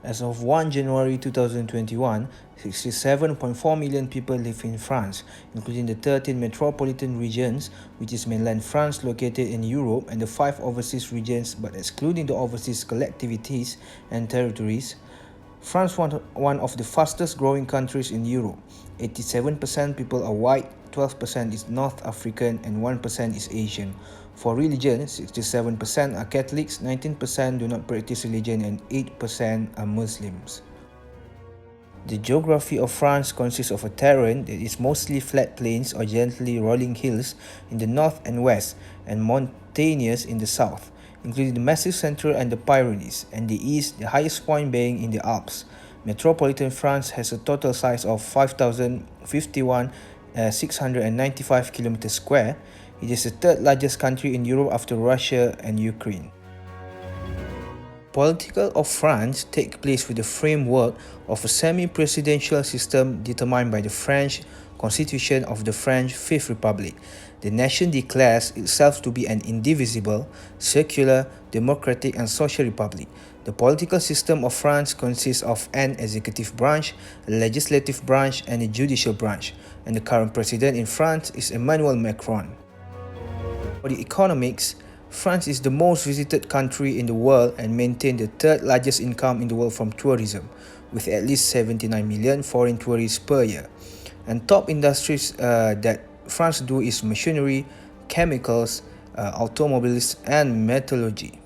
As of 1 January 2021, 67.4 million people live in France, including the 13 metropolitan regions, which is mainland France located in Europe, and the 5 overseas regions, but excluding the overseas collectivities and territories. France was one of the fastest growing countries in Europe. 87% people are white, 12% is North African, and 1% is Asian. For religion, 67% are Catholics, 19% do not practice religion, and 8% are Muslims. The geography of France consists of a terrain that is mostly flat plains or gently rolling hills in the north and west, and mountainous in the south, including the massive Central and the Pyrenees, and the east, the highest point being in the Alps. Metropolitan France has a total size of 5,051,695 kilometers square. It is the third largest country in Europe after Russia and Ukraine. Politics of France take place with the framework of a semi-presidential system determined by the French Constitution of the French Fifth Republic. The nation declares itself to be an indivisible, secular, democratic and social republic. The political system of France consists of an executive branch, a legislative branch and a judicial branch, and the current president in France is Emmanuel Macron. For the economics, France is the most visited country in the world and maintains the third largest income in the world from tourism, with at least 79 million foreign tourists per year. And top industries that France do is machinery, chemicals, automobiles, and metallurgy.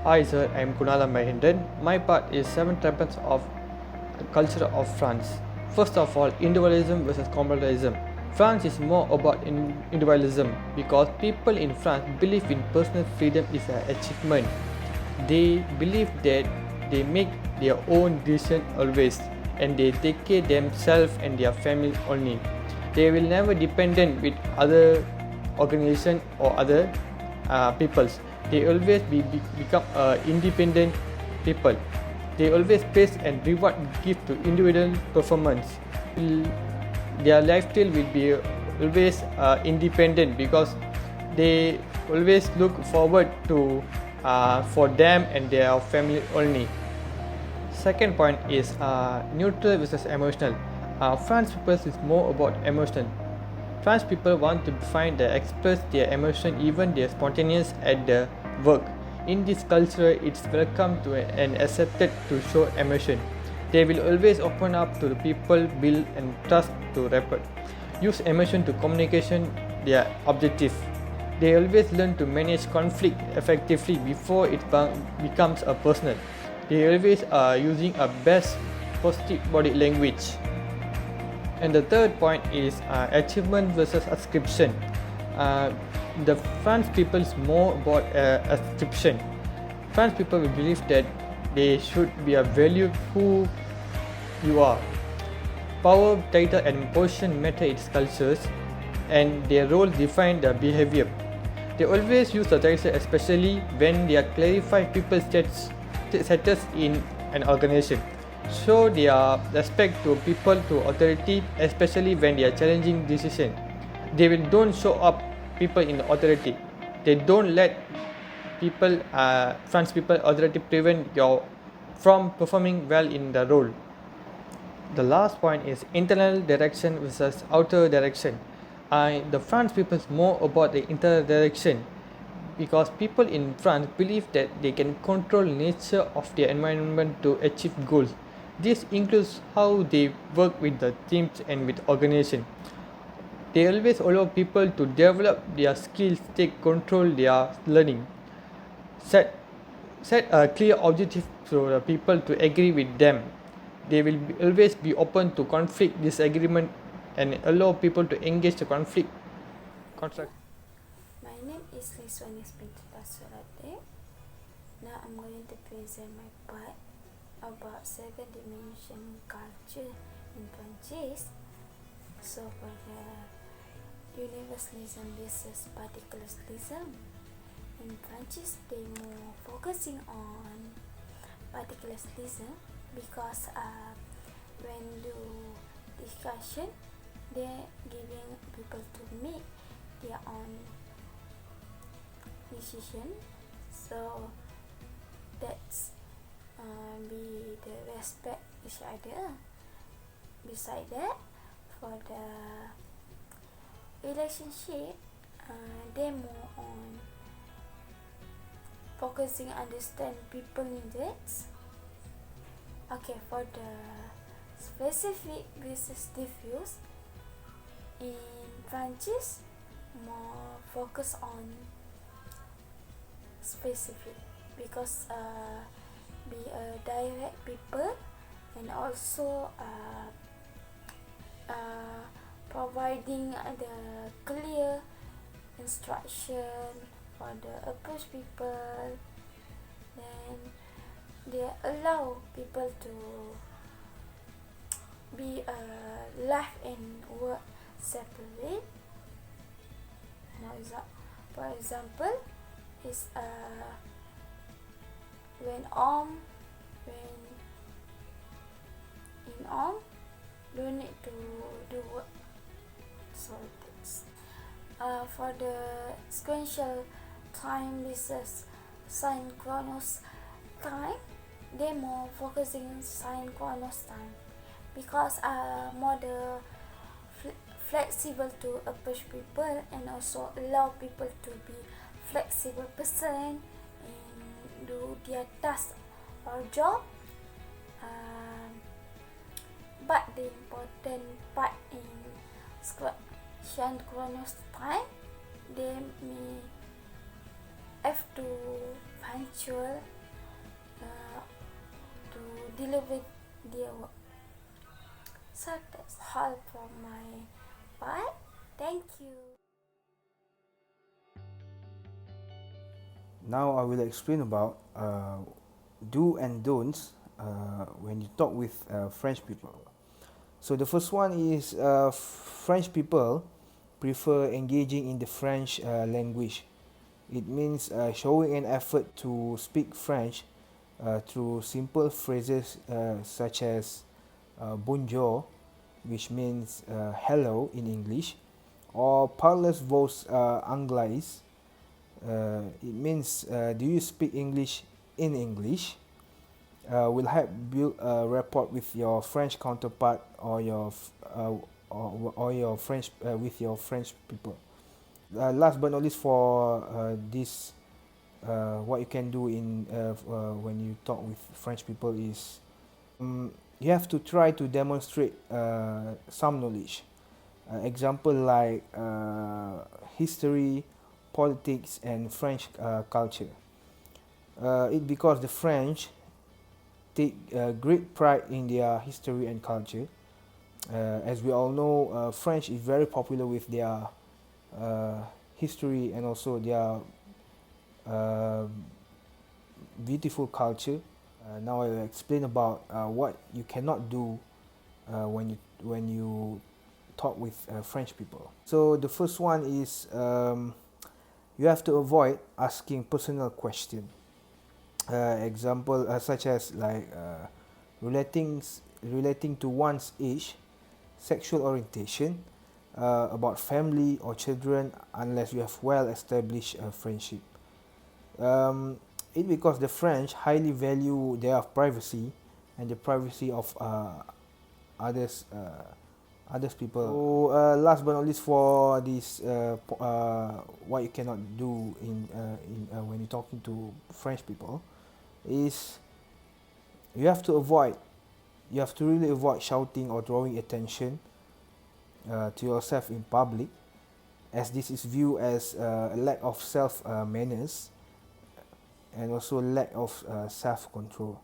Hi sir, I am Kunala Mahindan. My part is 7 Trompenaars of the culture of France. First of all, individualism versus communalism. France is more about individualism because people in France believe in personal freedom is an achievement. They believe that they make their own decision always and they take care themselves and their family only. They will never dependent with other organization or other peoples. They always become independent people. They always praise and reward gift to individual performance. Their lifestyle will be always independent because they always look forward to for them and their family only. Second point is neutral versus emotional. France people is more about emotional. French people want to find and express their emotion, even their spontaneous at the work. In this culture, it's welcome to and accepted to show emotion. They will always open up to the people, build and trust to rapport. Use emotion to communication their objective. They always learn to manage conflict effectively before it becomes a personal. They always are using a best positive body language. And the third point is achievement versus ascription. The French people is more about ascription. French people will believe that they should be a value who you are. Power, title and position matter in cultures and their role define the behavior. They always use the title especially when they clarify people's status in an organization. Show their respect to people, to authority, especially when they are challenging decision. They will don't show up people in authority. They don't let people, French people, authority prevent you from performing well in the role. The last point is internal direction versus outer direction. The French people is more about the internal direction because people in France believe that they can control nature of their environment to achieve goals. This includes how they work with the teams and with organization. They always allow people to develop their skills, take control their learning, set a clear objective for the people to agree with them. They will always be open to conflict, disagreement, and allow people to engage the conflict. My name is Liswanis Pintuta Surate. Now I'm going to present my part about 7 Dimesion culture in French. So for the universalism versus particularism, in French they more focusing on particularism because when do discussion they giving people to make their own decision So that's be the respect each other. Beside that, for the relationship, they more on focusing understand people needs. Okay, for the specific business diffuse in Francis, more focus on specific because be a direct people and also providing the clear instruction for the approach people. Then they allow people to be life and work separate. For example, is when in don't need to do work. So that's for the sequential time versus synchronous time. They more focusing synchronous time because more the flexible to approach people and also allow people to be flexible person and do their task or job. But the important part in synchronous time, they may have to punctual to deliver their work. So that's all from my part. Thank you. Now I will explain about do and don'ts when you talk with French people. So the first one is French people prefer engaging in the French language. It means showing an effort to speak French through simple phrases such as bonjour, which means hello in English, or parlez vos anglais. It means do you speak English in English? Will help build a rapport with your French counterpart or your French with your French people. Last but not least, for this, what you can do in when you talk with French people is you have to try to demonstrate some knowledge. Example like history, politics, and French culture. It because the French take great pride in their history and culture. As we all know, French is very popular with their history and also their uh, beautiful culture. Now I will explain about what you cannot do when you talk with French people. So the first one is you have to avoid asking personal questions. Example such as like relating to one's age, sexual orientation, about family or children, unless you have well established friendship. It because the French highly value their privacy and the privacy of others people. So last but not least, for this what you cannot do in when you're talking to French people is you have to really avoid shouting or drawing attention to yourself in public, as this is viewed as a lack of self manners and also lack of self control.